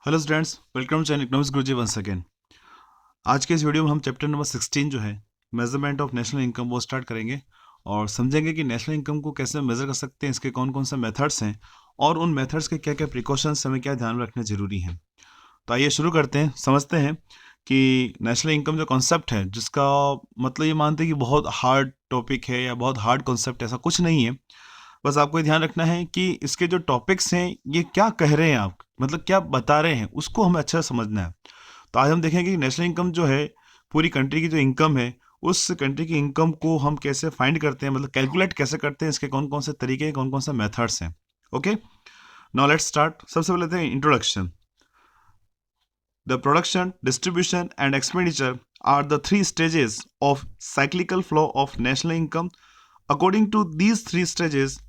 Hello students, welcome to Economics Guruji once again. आज के इस वीडियो में हम चैप्टर नंबर 16 जो है मेजरमेंट ऑफ नेशनल इनकम वो स्टार्ट करेंगे और समझेंगे कि नेशनल इनकम को कैसे मेजर कर सकते हैं, इसके कौन कौन से मेथड्स हैं और उन मेथड्स के क्या क्या प्रिकॉशंस हमें क्या ध्यान में रखने जरूरी हैं। तो आइए शुरू करते हैं, समझते हैं कि नेशनल इनकम जो कॉन्सेप्ट है, जिसका मतलब ये मानते हैं कि बहुत हार्ड टॉपिक है या बहुत हार्ड कॉन्सेप्ट, ऐसा कुछ नहीं है। बस आपको ये ध्यान रखना है कि इसके जो टॉपिक्स हैं ये क्या कह रहे हैं, आप मतलब क्या बता रहे हैं, उसको हमें अच्छा समझना है। तो आज हम देखेंगे कि नेशनल इनकम जो है, पूरी कंट्री की जो इनकम है, उस कंट्री की इनकम को हम कैसे फाइंड करते हैं, मतलब कैलकुलेट कैसे करते हैं, इसके कौन कौन से तरीके, कौन कौन से मेथड्स हैं। Okay, now let's start. सबसे पहले लेते हैं introduction. The production, distribution and expenditure are the three stages of cyclical flow of national income. According to these three stages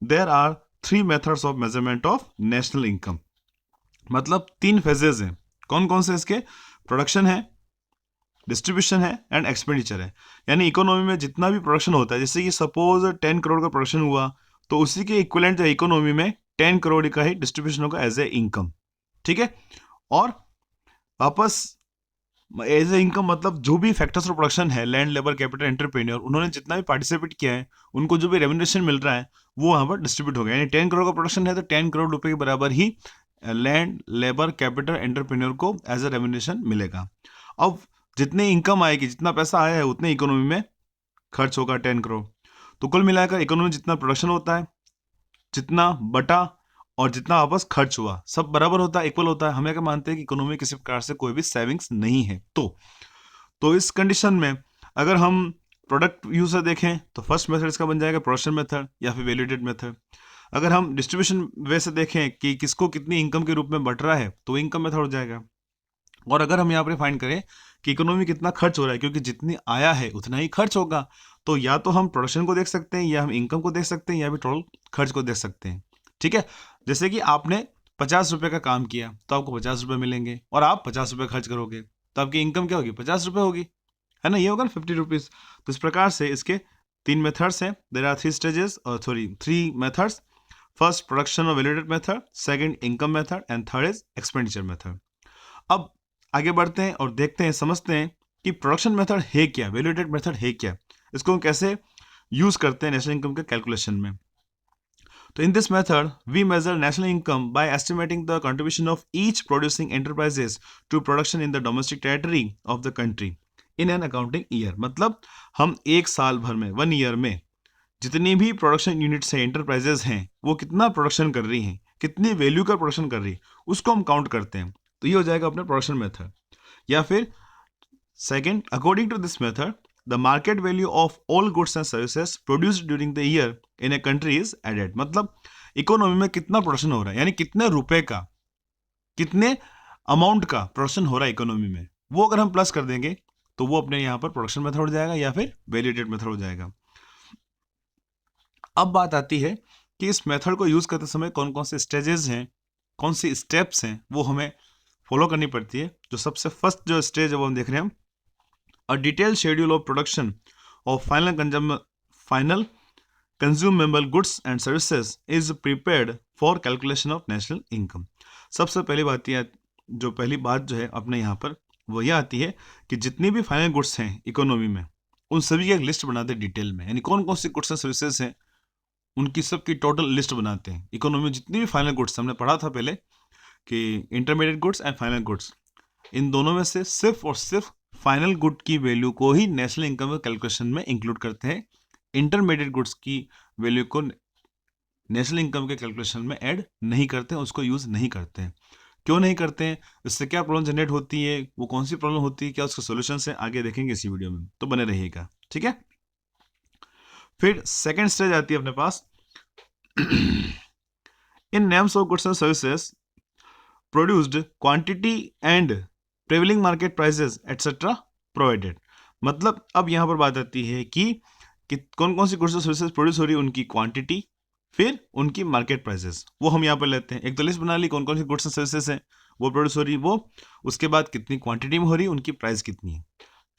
there are three methods of measurement of national income. मतलब तीन phases हैं। कौन कौन से इसके? Production है, distribution है and expenditure है। यानी इकोनॉमी में जितना भी प्रोडक्शन होता है, जैसे कि सपोज 10 करोड़ का प्रोडक्शन हुआ, तो उसी के इक्विवेलेंट इकोनॉमी में 10 करोड़ का ही डिस्ट्रीब्यूशन होगा एज ए इनकम। ठीक है। और वापस एज ए इनकम मतलब जो भी फैक्टर्स ऑफ प्रोडक्शन है, लैंड, लेबर, कैपिटल, एंटरप्रेन्योर, उन्होंने जितना भी पार्टिसिपेट किया है, उनको जो भी रेम्यूनरेशन मिल रहा है वो वहां पर डिस्ट्रीब्यूट हो गया। यानी 10 करोड़ का प्रोडक्शन है तो 10 करोड़ रुपए के बराबर ही लैंड, लेबर, कैपिटल, एंटरप्रेन्योर को एज ए रेम्यूनरेशन मिलेगा। अब जितनी इनकम आएगी, जितना पैसा आया है, उतने इकोनॉमी में खर्च होगा 10 करोड़। तो कुल मिलाकर इकोनॉमी जितना प्रोडक्शन होता है, जितना बटा और जितना वापस खर्च हुआ, सब बराबर होता है, इक्वल होता है। हमें क्या मानते हैं कि इकोनॉमी किसी प्रकार से कोई भी सेविंग्स नहीं है। तो इस कंडीशन में अगर हम प्रोडक्ट व्यू से देखें तो फर्स्ट मेथड इसका बन जाएगा प्रोडक्शन मेथड या फिर वैल्यूएटेड मेथड। अगर हम डिस्ट्रीब्यूशन वे से देखें कि किसको कितनी इनकम के रूप में बट रहा है, तो इनकम मेथड हो जाएगा। और अगर हम यहाँ पर फाइंड करें कि इकोनॉमी कितना खर्च हो रहा है, क्योंकि जितनी आया है उतना ही खर्च होगा, तो या तो हम प्रोडक्शन को देख सकते हैं, या हम इनकम को देख सकते हैं, या फिर टोटल खर्च को देख सकते हैं। ठीक है। जैसे कि आपने 50 रुपए का काम किया तो आपको 50 रुपए मिलेंगे, और आप 50 रुपए खर्च करोगे तो आपकी इनकम क्या होगी? 50 रुपए होगी, है ना? ये होगा ना 50 रुपीज। तो इस प्रकार से इसके तीन मेथड्स हैं। देर आर थ्री स्टेजेस, और sorry, three methods. First production और valuated method, second income method and third is expenditure method. अब आगे बढ़ते हैं और देखते हैं, समझते हैं कि प्रोडक्शन मेथड है क्या, वैल्यूएटेड मेथड है क्या, इसको हम कैसे यूज करते हैं नेशनल इनकम के कैलकुलेशन में। तो in this method, we measure national income by estimating the contribution of each producing enterprises to production in the domestic territory of the country in an accounting year। मतलब हम एक साल भर में, 1 year में, जितनी भी प्रोडक्शन यूनिट्स हैं, एंटरप्राइजेस हैं, वो कितना प्रोडक्शन कर रही हैं, कितनी वैल्यू का प्रोडक्शन कर रही है, उसको हम काउंट करते हैं। तो ये हो जाएगा अपना प्रोडक्शन मेथड। या फिर second, according to this method the market value of all goods and services produced during the year in a country is added. मतलब इकोनॉमी में कितना प्रोडक्शन हो रहा है, यानी कितने रुपए का, कितने अमाउंट का प्रोडक्शन हो रहा है इकोनॉमी में, वो अगर हम प्लस कर देंगे तो वो अपने यहाँ पर प्रोडक्शन मेथड हो जाएगा या फिर वैल्यूएटेड मेथड हो जाएगा। अब बात आती है कि इस मेथड को यूज करते समय कौन कौन से स्टेजेस हैं, कौन सी स्टेप्स हैं, वो हमें फॉलो करनी पड़ती है। जो सबसे फर्स्ट जो स्टेज है वो हम देख रहे हैं, a detail schedule of production of final consumable goods and services is prepared for calculation of national income. सबसे पहली बात जो है अपने यहाँ पर वो यह आती है कि जितनी भी फाइनल गुड्स हैं इकोनॉमी में, उन सभी की एक लिस्ट बनाते हैं डिटेल में। यानी कौन कौन सी गुड्स एंड सर्विसेज हैं, उनकी सबकी टोटल लिस्ट बनाते हैं। इकोनॉमी में जितनी भी फाइनल गुड्स, हमने पढ़ा था पहले कि intermediate goods and final goods, इन दोनों में से सिर्फ और सिर्फ फाइनल गुड की वैल्यू को ही नेशनल इनकम के कैलकुलेशन में इंक्लूड करते हैं। इंटरमीडिएट गुड्स की वैल्यू को नेशनल इनकम के कैलकुलेशन में ऐड नहीं करते हैं, उसको यूज नहीं करते हैं। क्यों नहीं करते हैं, इससे क्या प्रॉब्लम जनरेट होती है, वो कौन सी प्रॉब्लम होती है, क्या उसका सोल्यूशन है, आगे देखेंगे इसी वीडियो में, तो बने रहिएगा। ठीक है। फिर सेकेंड स्टेज आती है अपने पास, in names of goods and services produced quantity and prevailing market prices etcetera provided. मतलब अब यहां पर बात आती है कि कौन कौन सी गुड्स और सर्विसेज प्रोड्यूस हो रही है, उनकी क्वांटिटी, फिर उनकी मार्केट प्राइसेस, वो हम यहाँ पर लेते हैं। एक तो लिस्ट बना ली कौन कौन सी गुड्स एंड सर्विसेज हैं वो प्रोड्यूस हो रही है, वो उसके बाद कितनी क्वांटिटी में हो रही है, उनकी प्राइस कितनी है।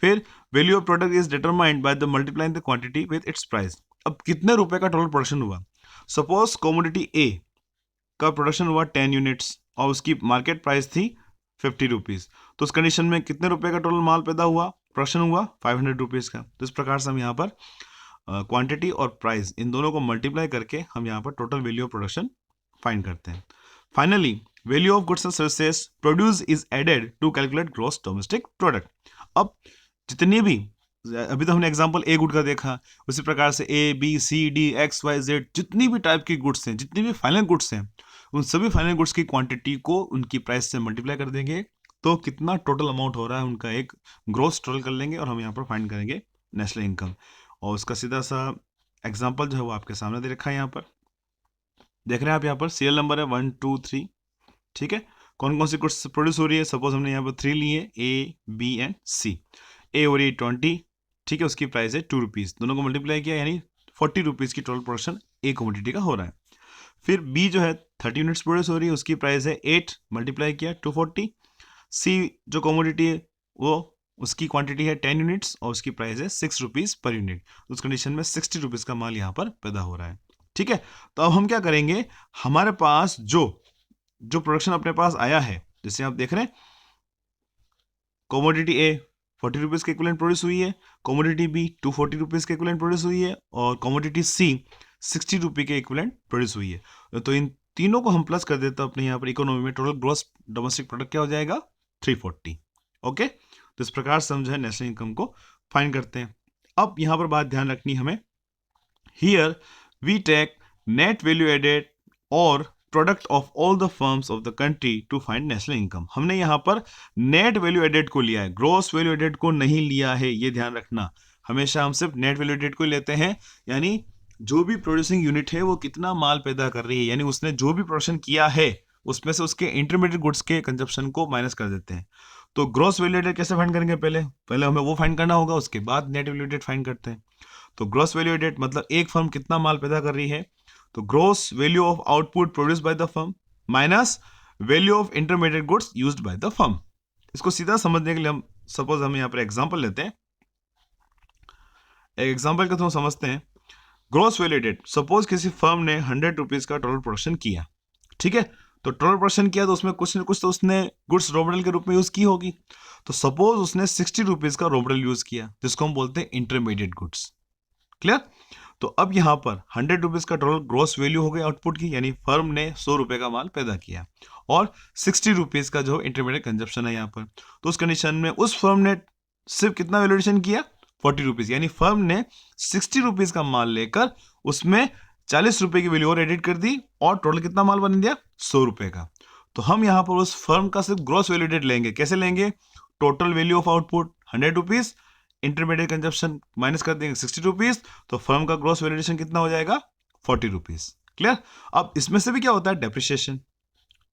फिर value of product is determined by the multiplying the quantity with its price. अब कितने रुपए का टोटल प्रोडक्शन हुआ, सपोज कमोडिटी ए का प्रोडक्शन हुआ 10 यूनिट्स और उसकी मार्केट प्राइस थी 50 रुपीज़। तो उस कंडीशन में कितने रुपए का टोटल माल पैदा हुआ, प्रोडक्शन हुआ 500 रुपीज़ का। तो इस प्रकार से हम यहाँ पर क्वांटिटी और प्राइस इन दोनों को मल्टीप्लाई करके हम यहाँ पर total value of production find करते हैं। Finally value of goods and services produce is added to calculate gross domestic product. अब जितनी भी, अभी तो हमने एग्जांपल ए गुड का देखा, उसी प्रकार से A B C D X Y Z जितनी भी टाइप की गुड्स हैं, जितनी भी फाइनल गुड्स हैं, उन सभी फाइनल गुड्स की क्वांटिटी को उनकी प्राइस से मल्टीप्लाई कर देंगे तो कितना टोटल अमाउंट हो रहा है उनका एक ग्रोस टोटल कर लेंगे और हम यहाँ पर फाइंड करेंगे नेशनल इनकम। और उसका सीधा सा एग्जाम्पल जो है वो आपके सामने दे रखा है, यहाँ पर देख रहे हैं आप। यहाँ पर सीरियल नंबर है 1 2 3, ठीक है। कौन कौन सी गुड्स प्रोड्यूस हो रही है, सपोज हमने यहाँ पर 3 लिए, ए बी एंड सी। ए हो रही है 20, ठीक है, उसकी प्राइस है 2 रुपीज़, दोनों को मल्टीप्लाई किया यानी 40 रुपीज़ की टोटल प्रोडक्शन ए कमोडिटी का हो रहा है। फिर बी जो है 30 यूनिट्स प्रोड्यूस हो रही है, उसकी प्राइस है 8, मल्टीप्लाई किया 240। सी जो कमोडिटी है वो उसकी क्वांटिटी है 10 यूनिट्स और उसकी प्राइस है 6 रुपीज़ पर यूनिट। उस कंडीशन में 60 रुपीज़ का माल यहाँ पर पैदा हो रहा है, ठीक है। तो अब हम क्या करेंगे, हमारे पास जो प्रोडक्शन अपने पास आया है, जैसे आप देख रहे हैं कमोडिटी ए 40 रुपीज़ के इक्विवेलेंट प्रोड्यूस हुई है, कमोडिटी बी 240 रुपीज़ के इक्विवेलेंट प्रोड्यूस हुई है और कमोडिटी सी 60 रुपये के इक्विवेलेंट प्रोड्यूस हुई है। तो इन तीनों को हम प्लस कर देते हैं अपने यहाँ पर इकोनॉमी में, टोटल ग्रॉस डोमेस्टिक प्रोडक्ट क्या हो जाएगा 340। ओके, तो इस प्रकार से हम जो है नेशनल इनकम को फाइंड करते हैं। अब यहाँ पर बात ध्यान रखनी हमें, here we take net value added और product of all the firms of the country to find national income. हमने यहाँ पर नेट वैल्यू एडेड को लिया है, ग्रॉस वैल्यू एडेड को नहीं लिया है, ये ध्यान रखना। हमेशा हम सिर्फ नेट वैल्यू एडेड को लेते हैं, यानी जो भी प्रोड्यूसिंग यूनिट है वो कितना माल पैदा कर रही है, यानी उसने जो भी प्रोडक्शन किया है उसमें से उसके इंटरमीडिएट गुड्स के कंजप्शन को माइनस कर देते हैं। तो ग्रॉस वैल्यू एडेड कैसे फाइंड करेंगे, पहले हमें वो फाइंड करना होगा, उसके बाद नेट वैल्यू एडेड फाइंड करते हैं। तो ग्रॉस वैल्यू एडेड मतलब एक फर्म कितना माल पैदा कर रही है, तो gross value of output produced by the firm minus value of intermediate goods used by the firm. इसको सीधा समझने के लिए हम सपोज हम यहाँ पर एग्जांपल लेते हैं, एक एग्जांपल के थ्रू समझते हैं। ग्रॉस वैल्यू एडेड, सपोज किसी फर्म ने 100 रुपीज़ का टोटल प्रोडक्शन किया, ठीक है। तो टोटल प्रोडक्शन किया तो उसमें कुछ न कुछ तो उसने गुड्स रॉ मटेरियल के रूप में यूज की होगी। तो सपोज उसने 60 रुपीज़ का रॉ मटेरियल यूज किया जिसको हम बोलते हैं इंटरमीडिएट गुड्स। क्लियर। तो अब यहाँ पर 100 रुपीज़ का टोटल ग्रॉस वैल्यू हो गई आउटपुट की, यानी फर्म ने 100 रुपये का माल पैदा किया और 60 रुपीज़ का जो इंटरमीडिएट कंजप्शन है यहाँ पर। तो उस कंडीशन में उस फर्म ने सिर्फ कितना वैल्यूएशन किया 40 रुपीज़, यानी फर्म ने 60 रुपीज़ का माल लेकर उसमें 40 रुपये की वैल्यू और एडिट कर दी और टोटल कितना माल बन गया 100 रुपये का। तो हम यहाँ पर उस फर्म का सिर्फ ग्रॉस वैल्यू एडेड लेंगे। कैसे लेंगे, total value of output 100 rupees, intermediate consumption minus कर देंगे 60 रुपीज़, तो फर्म का ग्रॉस वैल्यूएशन कितना हो जाएगा 40 रुपीज़। क्लियर। अब इसमें से भी क्या होता है डेप्रिसिएशन,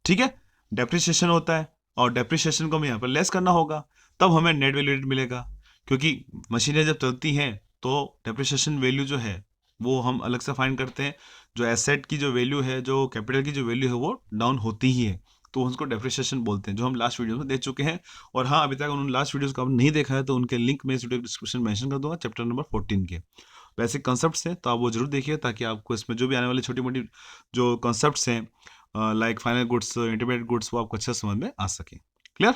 ठीक है, डेप्रिसिएशन होता है और डेप्रिसिएशन को हमें यहाँ पर लेस करना होगा, तब हमें नेट वैल्यू एडेड मिलेगा। क्योंकि मशीनें जब चलती हैं तो डेप्रिसिएशन वैल्यू जो है वो हम अलग से फाइंड करते हैं। जो एसेट की जो वैल्यू है, जो कैपिटल की जो वैल्यू है वो डाउन होती ही है, तो उसको डेप्रिसिएशन बोलते हैं, जो हम लास्ट वीडियो में देख चुके हैं। और हाँ, अभी तक उन्होंने लास्ट वीडियोस को आपने नहीं देखा है तो उनके लिंक में इस वीडियो डिस्क्रिप्शन मेंशन कर दूंगा, चैप्टर नंबर 14 के बेसिक कॉन्सेप्ट्स हैं, तो आप वो जरूर देखिए ताकि आपको इसमें जो भी आने वाली छोटी मोटी जो कॉन्सेप्ट्स हैं like final goods, intermediate goods, वो आपको अच्छे समझ में आ सके। क्लियर।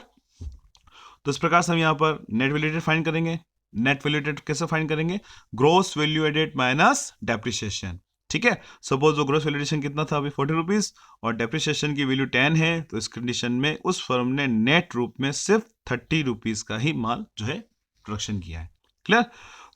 तो इस प्रकार से हम यहाँ पर नेट वैल्यू एडेड फाइंड करेंगे। नेट वैल्यू एडेड कैसे फाइंड करेंगे, gross value added minus depreciation, ठीक है। सपोज वो ग्रॉस वैल्यू एडिशन कितना था अभी 40 रुपीज़ और डेप्रिसिएशन की वैल्यू 10 है, तो इस कंडीशन में उस फर्म ने नेट रूप में सिर्फ 30 रुपीज़ का ही माल जो है प्रोडक्शन किया है। क्लियर।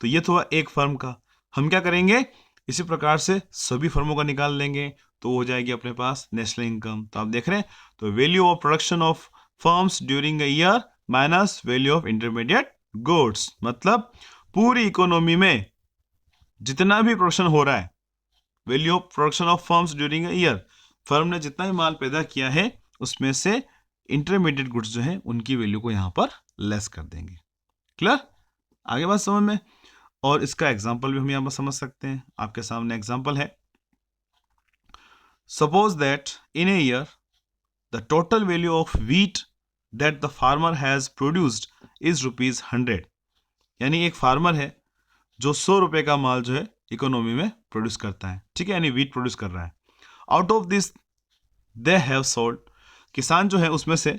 तो ये तो एक फर्म का। हम क्या करेंगे, इसी प्रकार से सभी फर्मों का निकाल लेंगे तो हो जाएगी अपने पास नेशनल इनकम। तो आप देख रहे हैं, तो value of production of firms during a year minus value of intermediate goods, मतलब पूरी इकोनॉमी में जितना भी प्रोडक्शन हो रहा है, value of production of firms during a year, firm ने जितना भी माल पैदा किया है उसमें से इंटरमीडिएट गुड्स जो है उनकी वैल्यू को यहां पर लेस कर देंगे। क्लियर, आगे बात समझ में। और इसका एग्जांपल भी हम यहां पर समझ सकते हैं, आपके सामने एग्जांपल है। Suppose that in a year the total value of wheat that the farmer has produced is ₹100, यानी एक फार्मर है जो 100 रुपए का माल जो है इकोनॉमी में प्रोड्यूस करता है, ठीक है, यानी व्हीट प्रोड्यूस कर रहा है। Out of this they have sold किसान जो है उसमें से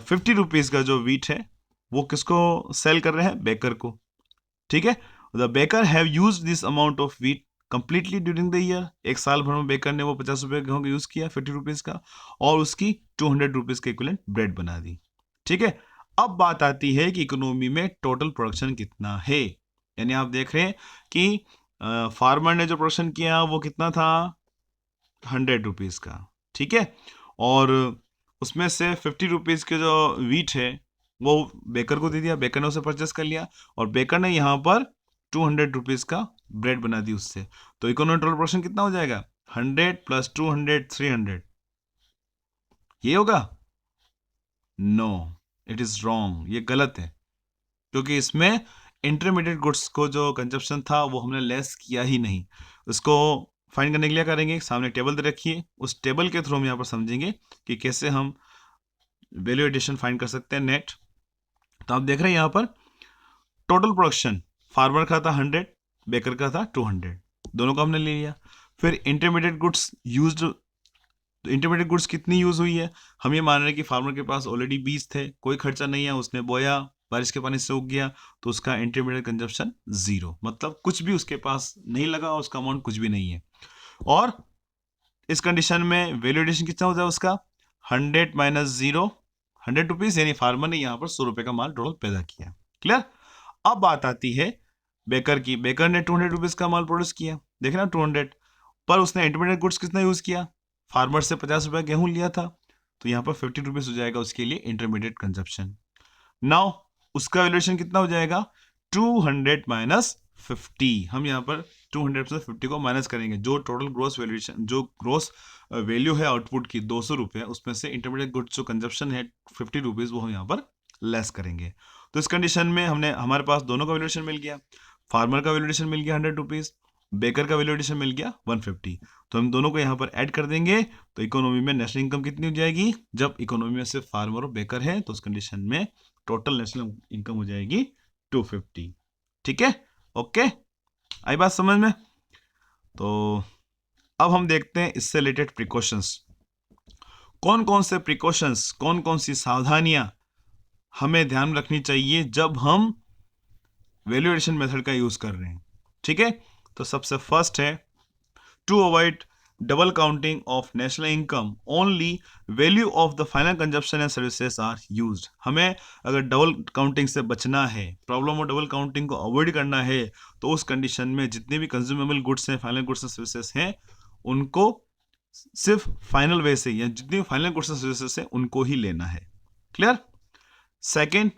50 रुपीज़ का जो वीट है वो किसको सेल कर रहे हैं? बेकर को। ठीक है, the baker have use this amount of wheat completely during the year. एक साल भर में बेकर ने वो 50 रुपये गेहूं का यूज किया 50 रुपीज़ का, और उसकी 200 रुपीज़ के इक्विवेलेंट ब्रेड बना दी। ठीक है, अब बात आती है कि इकोनॉमी में टोटल प्रोडक्शन कितना है। यानी आप देख रहे हैं कि फार्मर ने जो प्रोडक्शन किया वो कितना था? 100 रुपीज़ का। ठीक है, और उसमें से 50 रुपीज़ के जो वीट है वो बेकर को दे दिया, बेकर ने उसे परचेस कर लिया, और बेकर ने यहाँ पर 200 रुपीज़ का ब्रेड बना दी उससे। तो इकोनॉमिक टोटल प्रोडक्शन कितना हो जाएगा? 100 प्लस 200 300। ये होगा? नो, इट इज़ रॉन्ग, ये गलत है, क्योंकि इसमें इंटरमीडिएट गुड्स को जो कंजप्शन था वो हमने लेस किया ही नहीं। उसको फाइंड करने के लिए करेंगे, सामने टेबल दे रखिए, उस टेबल के थ्रू हम यहाँ पर समझेंगे कि कैसे हम वैल्यू एडिशन फाइंड कर सकते हैं नेट। तो आप देख रहे हैं यहाँ पर टोटल प्रोडक्शन फार्मर का था 100, बेकर का था 200, दोनों का हमने ले लिया। फिर इंटरमीडिएट गुड्स यूज्ड, तो इंटरमीडिएट गुड्स कितनी यूज हुई है? हम ये मान रहे हैं कि फार्मर के पास ऑलरेडी बीज थे, कोई खर्चा नहीं है, उसने बोया, बारिश के पानी से उग गया, तो उसका इंटरमीडिएट कंजप्शन 0, मतलब कुछ भी उसके पास नहीं लगा और उसका अमाउंट कुछ भी नहीं है। और इस कंडीशन में वैल्यू एडिशन कितना हो जाए उसका? 100 माइनस 0, 100 रुपीज़, यानी फार्मर ने यहाँ पर 100 रुपये का माल टोटल पैदा किया। क्लियर? अब बात आती है बेकर की। बेकर ने 200 रुपीज़ का माल प्रोड्यूस किया, देखे ना 200, पर उसने इंटरमीडिएट गुड्स कितना यूज किया? फार्मर से 50 रुपये गेहूं लिया था, तो यहाँ पर 50 रुपीज़ हो जाएगा उसके लिए इंटरमीडिएट कंजप्शन। नाउ उसका वैल्यूएशन कितना हो जाएगा? 200 माइनस 50। हम यहाँ पर 200 से 50 को माइनस करेंगे, जो टोटल ग्रोस वैल्यूएशन, जो ग्रोस वैल्यू है आउटपुट की 200 रुपये, उसमें से इंटरमीडिएट गुड्स जो कंजप्शन है 50 रुपीज़, वो हम यहाँ पर लेस करेंगे। तो इस कंडीशन में हमारे पास दोनों का वैल्यूएशन मिल गया। फार्मर का वैल्यूएशन मिल गया 100 रुपीज़, बेकर का वैल्यूएशन मिल गया 150। तो हम दोनों को यहाँ पर ऐड कर देंगे, तो इकोनॉमी में नेशनल इनकम कितनी हो जाएगी? जब इकोनॉमी में सिर्फ फार्मर और बेकर है, तो उस कंडीशन में टोटल नेशनल इनकम हो जाएगी 250। ठीक है, ओके, आई बात समझ में? तो अब हम देखते हैं इससे रिलेटेड प्रिकॉशंस। कौन कौन से प्रिकॉशंस, कौन कौन सी सावधानियां हमें ध्यान रखनी चाहिए जब हम वैल्यू एडिशन मेथड का यूज कर रहे हैं। ठीक है, तो सबसे फर्स्ट है to avoid double counting of national income, only value of the final consumption and services are used. हमें अगर डबल काउंटिंग से बचना है, प्रॉब्लम ऑफ डबल काउंटिंग को अवॉइड करना है, तो उस कंडीशन में जितने भी कंज्यूमेबल गुड्स हैं, फाइनल गुड्स एंड सर्विसेज हैं, उनको सिर्फ फाइनल वे से, या जितने फाइनल गुड्स एंड सर्विसेज हैं उनको ही लेना है। Clear? Second,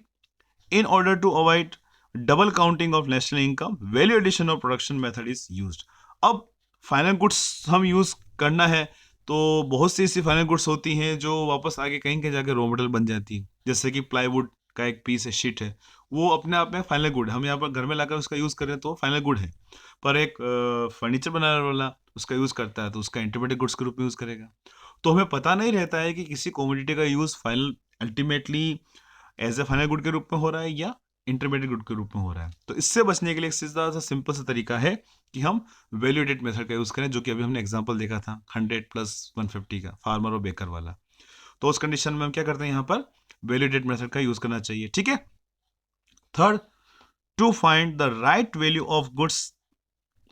in order to avoid double counting of national income, value addition or production method is used। अब फाइनल गुड्स हम यूज करना है, तो बहुत सी ऐसी फाइनल गुड्स होती हैं जो वापस आगे कहीं कहीं जाके रॉ मटेरियल बन जाती है। जैसे कि प्लाईवुड का एक पीस है, शीट है, वो अपने आप में फाइनल गुड है, हम यहाँ पर घर में लाकर उसका यूज करें तो फाइनल गुड है। पर एक फर्नीचर बनाने वाला उसका यूज करता है, तो उसका इंटरमीडिएट गुड्स के रूप में यूज करेगा। तो हमें पता नहीं रहता है कि किसी कमोडिटी का use final ultimately as a final good के रूप में हो रहा है या इंटरमीडिएट गुड के रूप में हो रहा है। तो इससे बचने के लिए एक सीधा सा सिंपल सा तरीका है कि हम वैल्यू एडेड मेथड का यूज करें, जो कि अभी हमने एग्जांपल देखा था 100 प्लस 150 का, फार्मर और बेकर वाला। तो उस कंडीशन में हम क्या करते हैं, यहाँ पर वैल्यू एडेड मेथड का यूज करना चाहिए। ठीक है। Third, to find the right value of goods,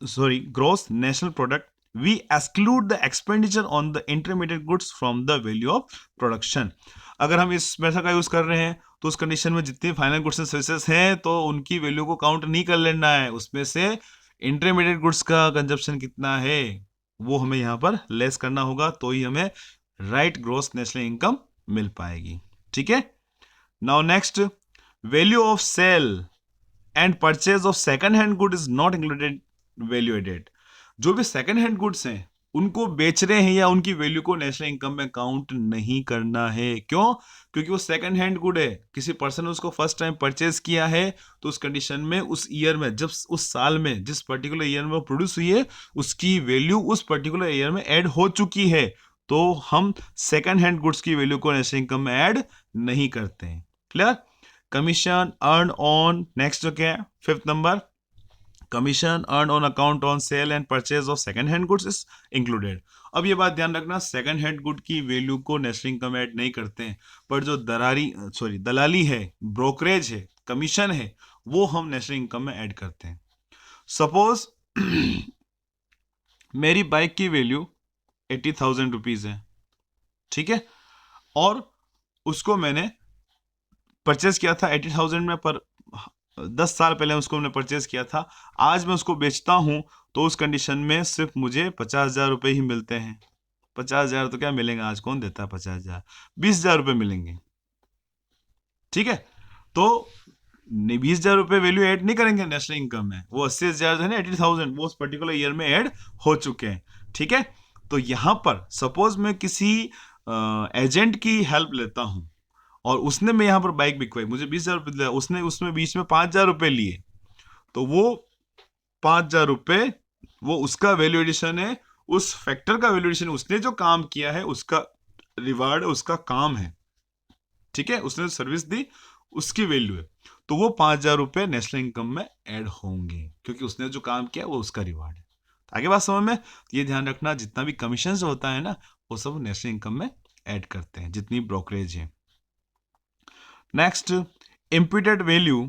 gross national product, we exclude the expenditure on the intermediate goods from the value of production। अगर हम इस मेथड का यूज कर रहे हैं तो उस कंडीशन में जितने फाइनल गुड्स एंड सर्विसेज हैं तो उनकी वैल्यू को काउंट नहीं कर लेना है, उसमें से इंटरमीडिएट गुड्स का कंजप्शन कितना है वो हमें यहाँ पर लेस करना होगा, तो ही हमें राइट ग्रोस नेशनल इनकम मिल पाएगी। ठीक है। Now next, value of sale and purchase of second hand good is not included value added. जो भी सेकंड हैंड गुड्स हैं उनको बेच रहे हैं या उनकी वैल्यू को नेशनल इनकम में काउंट नहीं करना है। क्यों? क्योंकि वो सेकंड हैंड गुड है, किसी पर्सन ने उसको फर्स्ट टाइम परचेज किया है, तो उस कंडीशन में उस ईयर में, जब उस साल में, जिस पर्टिकुलर ईयर में वो प्रोड्यूस हुई है, उसकी वैल्यू उस पर्टिकुलर ईयर में ऐड हो चुकी है, तो हम सेकंड हैंड गुड्स की वैल्यू को नेशनल इनकम में ऐड नहीं करते हैं। Clear? Commission earn on, next जो क्या है, fifth number, commission earn on account on sale and purchase of second hand goods is included. अब ये बात ध्यान रखना, सेकंड हैंड गुड की वैल्यू को नेशनल इनकम ऐड नहीं करते हैं, पर जो दलाली है, ब्रोकरेज है, कमीशन है, वो हम नेशनल इनकम में ऐड करते हैं। सपोज मेरी बाइक की वैल्यू 80,000 रुपीज है, ठीक है, और उसको मैंने परचेज किया था 80,000 में, पर 10 साल पहले उसको मैंने परचेज किया था। आज मैं उसको बेचता हूं तो उस कंडीशन में सिर्फ मुझे 50,000 रुपये ही मिलते हैं। 50,000 तो क्या मिलेगा, आज कौन देता है 50,000, 20,000 रुपये मिलेंगे, ठीक है। तो 20,000 रुपये वैल्यू ऐड नहीं करेंगे नेशनल इनकम में, वो 80,000 है ना, 80,000 वो उस पर्टिकुलर ईयर में ऐड हो चुके हैं, ठीक है। तो यहां पर सपोज मैं किसी एजेंट की हेल्प लेता हूं और उसने मैं यहाँ पर बाइक बिकवाई, मुझे 20,000 रुपये दिया, उसने उसमें बीच में 5,000 रुपये लिए, तो वो 5,000 रुपये वो उसका वैल्यू एडिशन है, उस फैक्टर का वैल्यू एडिशन, उसने जो काम किया है उसका रिवार्ड, उसका काम है, ठीक है, उसने जो सर्विस दी उसकी वैल्यू है, तो वो 5,000 रुपये नेशनल इनकम में ऐड होंगे, क्योंकि उसने जो काम किया वो उसका रिवार्ड है। आगे बात समझ में, ये ध्यान रखना, जितना भी कमीशन होता है ना, वो सब नेशनल इनकम में ऐड करते हैं, जितनी ब्रोकरेज है। Next, imputed value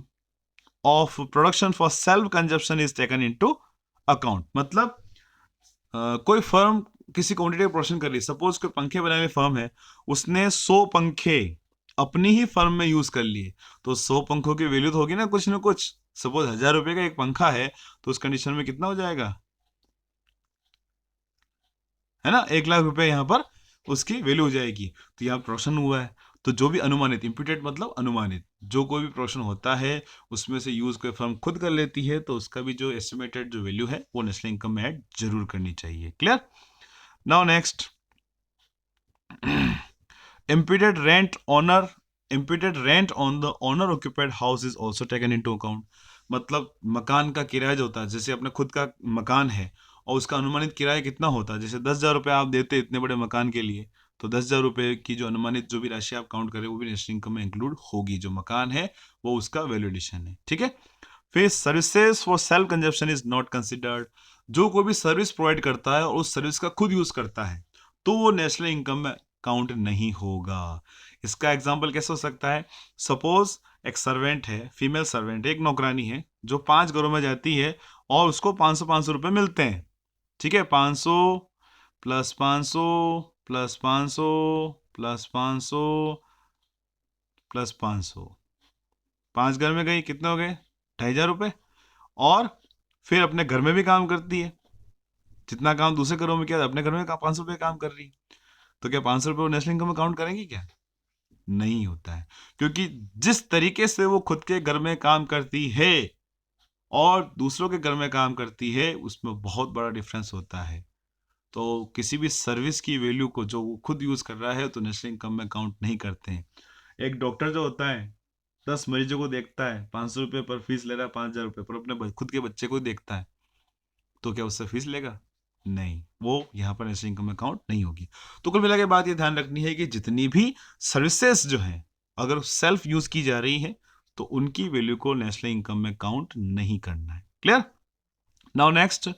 of production for self consumption is taken into account। मतलब कोई फर्म किसी क्वांटिटी का प्रोडक्शन कर रही है, सपोज कोई पंखे बनाने वाली फर्म है, उसने 100 पंखे अपनी ही फर्म में यूज कर लिए, तो 100 पंखों की वैल्यू तो होगी ना कुछ, सपोज 1,000 रुपए का एक पंखा है, तो उस कंडीशन में कितना हो जाएगा, है ना, 1,00,000 रुपए यहां पर उसकी वैल्यू हो जाएगी। तो यहाँ प्रोडक्शन हुआ है, तो जो भी अनुमानित, इम्प्यूटेड मतलब अनुमानित, जो कोई भी प्रोडक्शन होता है उसमें से यूज कोई फर्म खुद कर लेती है, तो उसका भी जो एस्टिमेटेड जो वैल्यू है वो नेशनल इनकम में ऐड जरूर करनी चाहिए। Clear. Now next, imputed rent on the owner occupied house is also taken into account। मतलब मकान का किराया जो होता है, जैसे अपने खुद का मकान है और उसका अनुमानित किराया कितना होता है, जैसे 10,000 रुपये आप देते इतने बड़े मकान के लिए, तो 10,000 रुपये की जो अनुमानित जो भी राशि आप काउंट करें वो भी नेशनल इनकम में इंक्लूड होगी, जो मकान है वो उसका वैल्यू एडिशन है, ठीक है। फिर services for self consumption is not considered. जो कोई भी सर्विस प्रोवाइड करता है और उस सर्विस का खुद यूज करता है, तो वो नेशनल इनकम में काउंट नहीं होगा। इसका एग्जाम्पल कैसे हो सकता है, सपोज एक सर्वेंट है, फीमेल सर्वेंट है, एक नौकरानी है, जो 5 घरों में जाती है और उसको 500 रुपए मिलते हैं, ठीक है, 500 प्लस 500 प्लस 500 प्लस 500 प्लस 500, 5 घर में गई, कितने हो गए, 2,500 रुपये। और फिर अपने घर में भी काम करती है, जितना काम दूसरे घरों में किया, अपने घर में 500 रुपये काम कर रही, तो क्या 500 रुपये नेशनल इनकम में काउंट करेंगी क्या, नहीं होता है, क्योंकि जिस तरीके से वो खुद के घर में काम करती है और दूसरों के घर में काम करती है, उसमें बहुत बड़ा डिफरेंस होता है। तो किसी भी सर्विस की वैल्यू को जो वो खुद यूज कर रहा है तो नेशनल इनकम में काउंट नहीं करते हैं। एक डॉक्टर जो होता है 10 मरीजों को देखता है, 500 रुपये पर फीस ले रहा है, 5,000 रुपये पर अपने खुद के बच्चे को देखता है, तो क्या उससे फीस लेगा, नहीं, वो यहाँ पर नेशनल इनकम में काउंट नहीं होगी। तो कुल मिला के बात ये ध्यान रखनी है कि जितनी भी सर्विसेज जो हैं अगर सेल्फ यूज की जा रही है तो उनकी वैल्यू को नेशनल इनकम में काउंट नहीं करना है। Clear. Now next,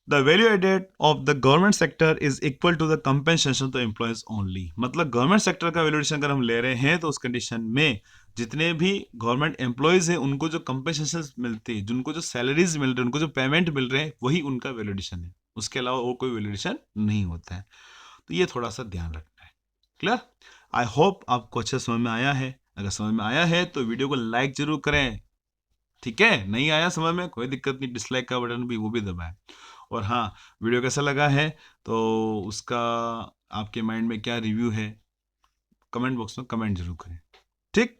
the value added of the government sector is equal to the compensation to employees only. मतलब गवर्नमेंट सेक्टर का वैल्यूएशन अगर हम ले रहे हैं तो उस कंडीशन में जितने भी गवर्नमेंट एम्प्लॉयज हैं उनको जो कंपेंसेशन मिलती है, जिनको जो सैलरीज मिल रही है, उनको जो पेमेंट मिल रहे हैं, वही उनका वैल्यूएशन है, उसके अलावा और कोई वैल्यूएशन नहीं होता है। तो ये थोड़ा सा ध्यान रखना है। क्लियर। आई होप आपको अच्छे समझ में आया है। अगर समझ में आया है तो वीडियो को लाइक जरूर करें, ठीक है, नहीं आया समझ में कोई दिक्कत नहीं, डिसलाइक का बटन भी वो भी दबाएं। और हाँ, वीडियो कैसा लगा है तो उसका आपके माइंड में क्या रिव्यू है, कमेंट बॉक्स में कमेंट जरूर करें, ठीक।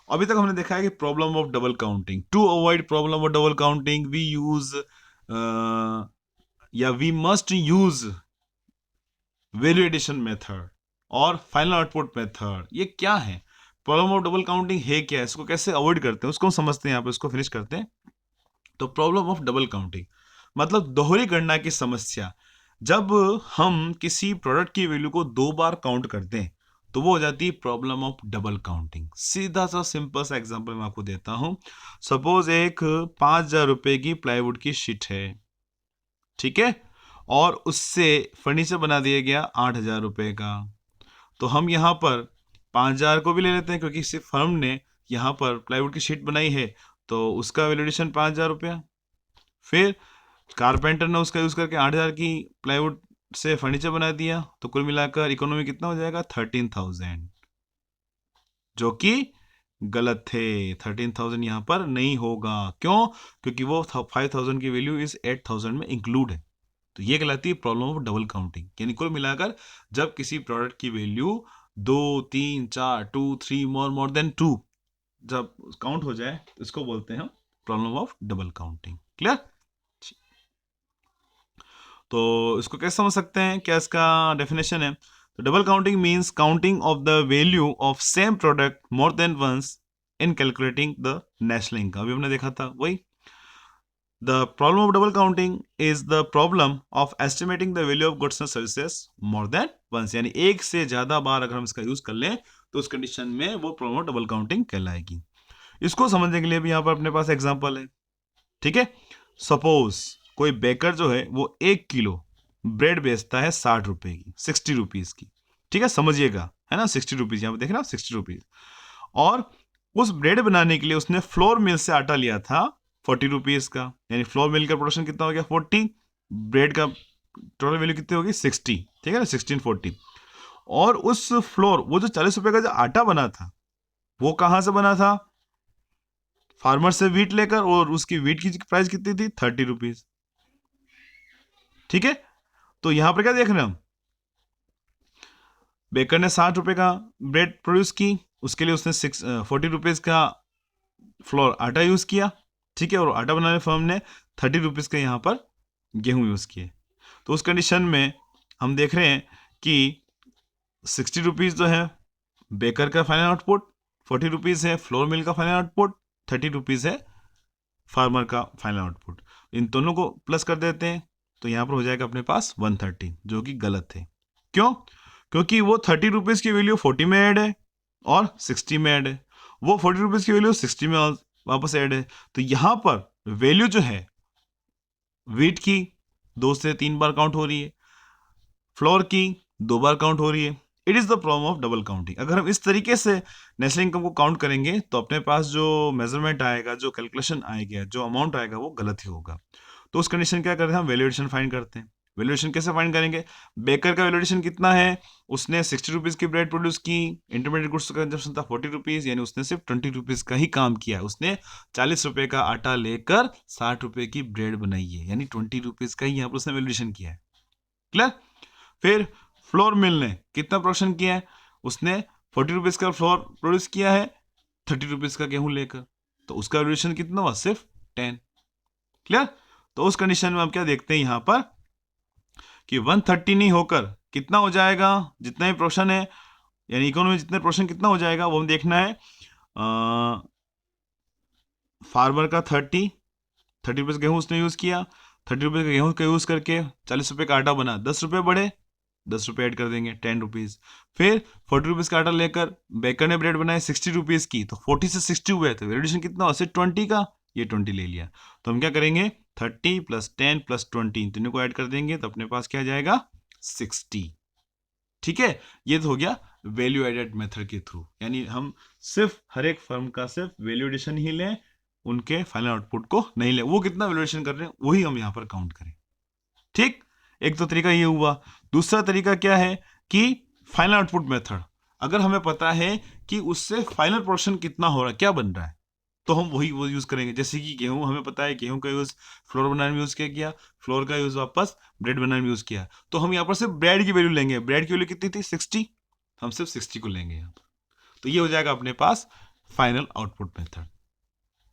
अभी तक हमने देखा है कि problem of double counting, to avoid problem of double counting we use या we must use value addition method और फाइनल आउटपुट मेथड। ये क्या है, प्रॉब्लम ऑफ डबल काउंटिंग है क्या, इसको कैसे अवॉइड करते हैं उसको हम समझते हैं, यहाँ पे उसको फिनिश करते हैं। तो प्रॉब्लम ऑफ डबल काउंटिंग मतलब दोहरी गणना की समस्या। जब हम किसी प्रोडक्ट की वैल्यू को 2 बार काउंट करते हैं तो वो हो जाती है प्रॉब्लम ऑफ डबल काउंटिंग। सीधा सा सिंपल सा एग्जांपल मैं आपको देता हूं। सपोज एक 5,000 रुपए की प्लाईवुड की शीट है, ठीक है, और उससे फर्नीचर बना दिया गया 8,000 रुपए का। तो हम यहाँ पर 5,000 को भी ले लेते हैं, क्योंकि सिर्फ फर्म ने यहाँ पर प्लाईवुड की शीट बनाई है, तो उसका वैल्यूएशन 5,000 रुपया। फिर कारपेंटर ने उसका यूज करके 8,000 की प्लाईवुड से फर्नीचर बना दिया, तो कुल मिलाकर इकोनॉमी कितना हो जाएगा? 13,000, जो कि गलत थे। 13,000 यहाँ पर नहीं होगा। क्यों? क्योंकि वो 5,000 की वैल्यू इस 8,000 में इंक्लूड है। तो ये कहलाती है प्रॉब्लम ऑफ डबल काउंटिंग। यानी कुल मिलाकर जब किसी प्रोडक्ट की वैल्यू 2, 3, 4, 2, 3 मोर देन 2 जब काउंट हो जाए, इसको बोलते हैं problem of double counting. Clear? तो इसको कैसे समझ सकते हैं, क्या इसका डेफिनेशन है? तो double counting means counting of the value of same product more than once in calculating the national income. अभी हमने देखा था वही। The problem of double counting is the problem of estimating the value of goods and services more than once. यानी एक से ज्यादा बार अगर हम इसका यूज कर लें तो उस कंडीशन में वो प्रॉब्लम ऑफ डबल काउंटिंग कहलाएगी। इसको समझने के लिए भी यहाँ पर अपने पास एग्जाम्पल है, ठीक है। सपोज कोई बेकर जो है वो 1 किलो ब्रेड बेचता है 60 रुपए की, 60 रुपीज की, ठीक है, समझिएगा, है ना, 60 रुपीज, यहाँ पे देख रहे हो 60 रुपीज। और उस ब्रेड बनाने के लिए उसने फ्लोर मिल से आटा लिया था 40 रुपीज का, यानी फ्लोर मिल का प्रोडक्शन कितना हो गया? 40, ब्रेड का टोटल वैल्यू कितनी होगी? 60, ठीक है ना, 1640। और उस फ्लोर, वो जो 40 रुपए का जो आटा बना था, वो कहां से बना था? फार्मर से वीट लेकर, और उसकी वीट की प्राइस कितनी थी? 30 रुपीज, ठीक है। तो यहां पर क्या देख रहे हैं हम? बेकर ने 60 रुपए का ब्रेड प्रोड्यूस की, उसके लिए उसने 40 रुपीज का फ्लोर आटा यूज किया, ठीक है, और आटा बनाने फर्म ने 30 रुपीज का यहां पर गेहूं यूज किए। तो उस कंडीशन में हम देख रहे हैं कि 60 रुपीज जो है बेकर का फाइनल आउटपुट, 40 रुपीज है फ्लोर मिल का फाइनल आउटपुट, 30 रुपीज है फार्मर का फाइनल आउटपुट। इन दोनों को प्लस कर देते हैं, तो यहां पर हो जाएगा अपने पास 130, जो कि गलत है। क्यों? क्योंकि वो 30 रुपीज की वैल्यू 40 में ऐड है और 60 में ऐड है, वो 40 रुपीज की वैल्यू 60 में वापस ऐड है। तो यहां पर वैल्यू जो है वीट की 2 से 3 बार काउंट हो रही है, फ्लोर की 2 बार काउंट हो रही है। It is the problem of double counting. अगर हम इस तरीके से नेशनल इनकम को काउंट करेंगे तो अपने पास जो मेजरमेंट आएगा, जो कैलकुलेशन आएगा, जो अमाउंट आएगा, वो गलत ही होगा। तो उस कंडीशन क्या करते हैं? हम वैल्यूएशन फाइंड करते हैं। वैल्यूएशन कैसे फाइंड करेंगे? बेकर का वैल्यूएशन कितना है? उसने 60 रुपीज की ब्रेड प्रोड्यूस की, इंटरमीडिएट गुड्स का कंजप्शन था 40 रुपीज, यानी उसने सिर्फ 20 रुपीज का ही काम किया। उसने 40 रुपए का आटा लेकर 60 रुपए की ब्रेड बनाई है, यानी 20 रुपीज का ही यहाँ पर उसने वैल्यूएशन किया है। क्लियर? फिर फ्लोर मिल ने कितना प्रोडक्शन किया है? उसने 40 रुपीज का फ्लोर प्रोड्यूस किया है 30 रुपीज का गेहूं लेकर, तो उसका वैल्यूएशन कितना हुआ? सिर्फ 10। क्लियर? तो उस कंडीशन में हम क्या देखते हैं यहां पर कि 130 नहीं होकर कितना हो जाएगा? जितना भी प्रोडक्शन है, यानी इकोनॉमी में जितना प्रोडक्शन कितना हो जाएगा वो हम देखना है। फार्मर का 30 रुपीज गेहूं उसने यूज किया, 30 रुपीज का गेहूं का यूज करके 40 रुपए का आटा बना, 10 रुपए बढ़े, 10 रुपए ऐड कर देंगे, 10 रुपीज। फिर 40 रुपीज का आटा लेकर बेकर ने ब्रेड बनाए 60 रुपीज की, तो 40 से 60 हुए, तो वैल्यूएशन कितना हुआ? सिर्फ 20 का, ये 20 ले लिया। तो हम क्या करेंगे? 30 + 10 + 20 तीनों को ऐड कर देंगे, तो अपने पास क्या जाएगा? 60। ठीक है, ये तो हो गया वैल्यू एडेड मेथड के थ्रू, यानी हम सिर्फ हर एक फर्म का सिर्फ वैल्यू एडिशन ही लें, उनके फाइनल आउटपुट को नहीं लें। वो कितना वैल्यूएशन कर रहे हैं वही हम यहां पर काउंट करें। ठीक, एक तो तरीका ये हुआ। दूसरा तरीका क्या है कि फाइनल आउटपुट मेथड। अगर हमें पता है कि उससे फाइनल प्रोडक्शन कितना हो रहा है, क्या बन रहा है, तो हम वही वो यूज करेंगे। जैसे कि गेहूं, हमें पता है गेहूं का यूज फ्लोर बनाने में यूज किया, फ्लोर का यूज वापस ब्रेड बनाने में यूज किया, तो हम यहाँ पर सिर्फ ब्रेड की वैल्यू लेंगे। ब्रेड की वैल्यू कितनी थी? 60, हम सिर्फ 60 को लेंगे यहाँ पर। तो ये हो जाएगा अपने पास फाइनल आउटपुट मेथड।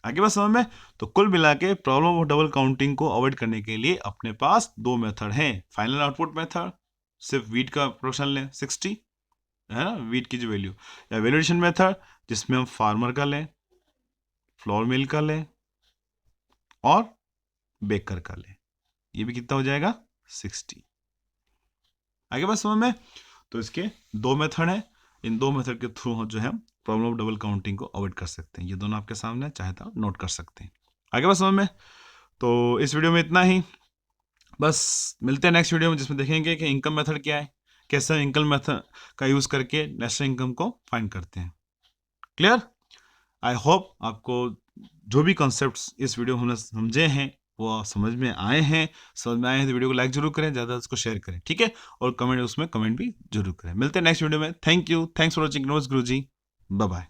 आगे बात समझ में? तो कुल मिला के प्रॉब्लम ऑफ डबल काउंटिंग को अवॉइड करने के लिए अपने पास दो मेथड हैं। फाइनल आउटपुट मेथड, सिर्फ वीट का प्रोडक्शन लें 60, है ना, वीट की जो वैल्यू, या वैल्यूएशन मेथड जिसमें हम फार्मर का लें, फ्लोर मिल का लें और बेकर का लें। ये भी कितना हो जाएगा? 60। आगे बात समझ में? तो इसके दो मेथड हैं, इन दो मेथड के थ्रू जो है प्रॉब्लम ऑफ डबल काउंटिंग को अवॉइड कर सकते हैं। ये दोनों आपके सामने चाहे तो नोट कर सकते हैं। आगे बात समझ में? तो इस वीडियो में इतना ही, बस मिलते हैं नेक्स्ट वीडियो में जिसमें देखेंगे कि इनकम मेथड क्या है, कैसे हम इनकम मेथड का यूज़ करके नेशनल इनकम को फाइंड करते हैं। क्लियर? आई होप आपको जो भी कॉन्सेप्ट्स इस वीडियो में हमने समझे हैं वो समझ में आए हैं। समझ में आए हैं तो वीडियो को लाइक जरूर करें, ज़्यादा उसको शेयर करें, ठीक है? और कमेंट उसमें कमेंट भी जरूर करें। मिलते हैं नेक्स्ट वीडियो में। Thank you, thanks for watching. नमस्कार गुरुजी, बाय बाय।